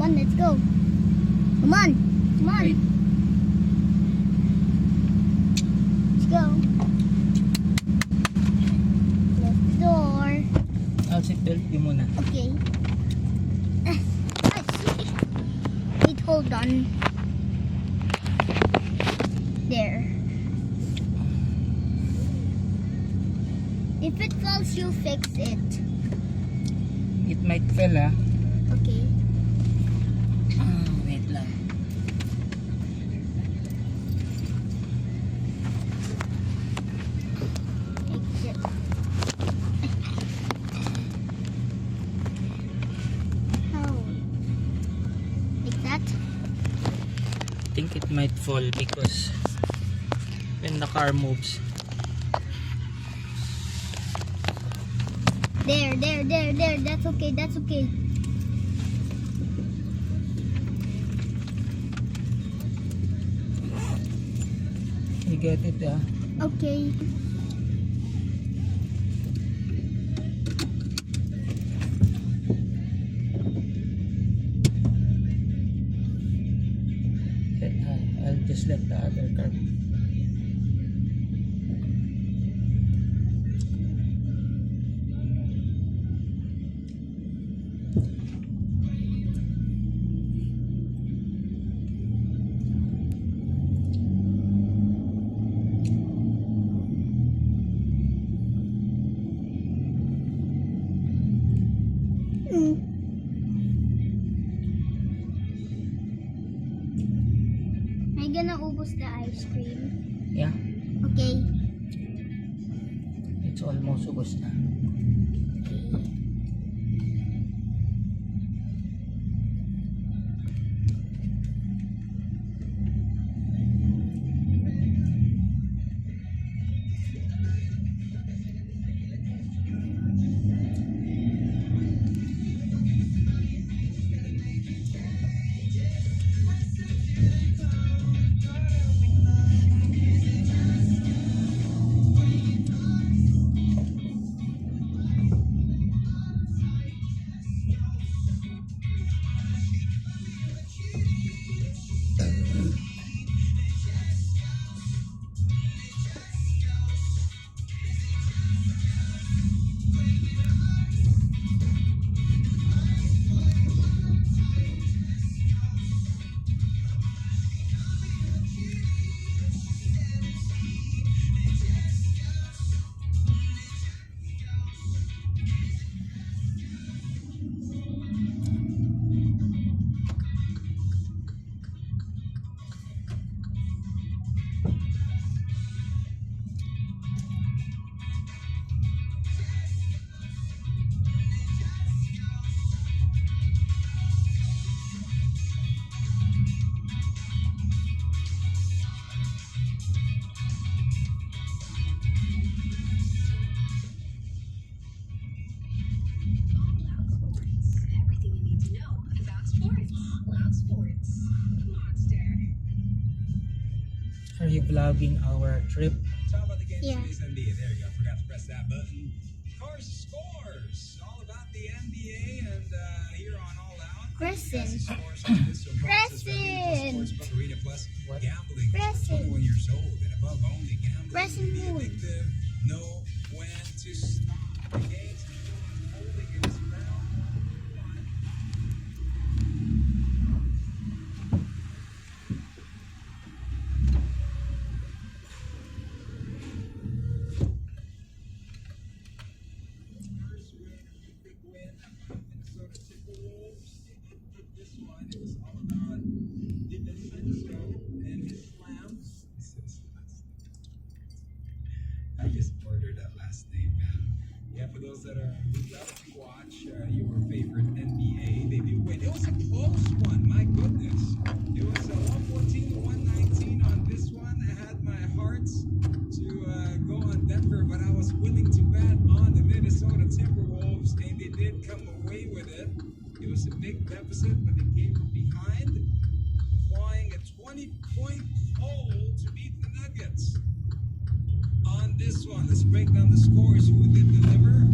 Come on, let's go. Come on. Come on. Wait. Let's go. Close the door. I'll seatbelt you muna. Okay. Wait, hold on. There. If it falls, you fix it. It might fail, ah. Okay. Wait lang. Fix it. How? Like that? I think it might fall because when the car moves. There. That's okay. That's okay. You get it, ah. Okay. I'll just let the other car. Are you gonna ubos the ice cream? Yeah, Okay. it's almost ubos na. Everything you need to know about sports. Loud sports. Monster. Are you vlogging our trip? Talk about the game Yeah. today's NBA. There you go. Forgot to press that button. Cars Scores. All about the NBA and here on All Out. Crescent. Crescent. Crescent. Arena Plus. What? Gambling. Crescent. 21 years old and above only. Gambling. Crescent Be Moon. addictive. Know when to stop. The game's holding its ground. First win, a big win. Minnesota Timberwolves. This one is all about DiVincenzo and his slams. I just ordered that last name, man. Yeah, for those that are who love to watch your favorite NBA, they do win. It was a close one, my goodness. It was 114 to 119 on this one. I had my hearts to go on Denver, but I was willing to bet on the Minnesota Timberwolves, and they did come away with it. It was a big deficit, but they came from behind, flying a 20-point hole to beat the Nuggets. On this one, let's break down the scores. Who did deliver?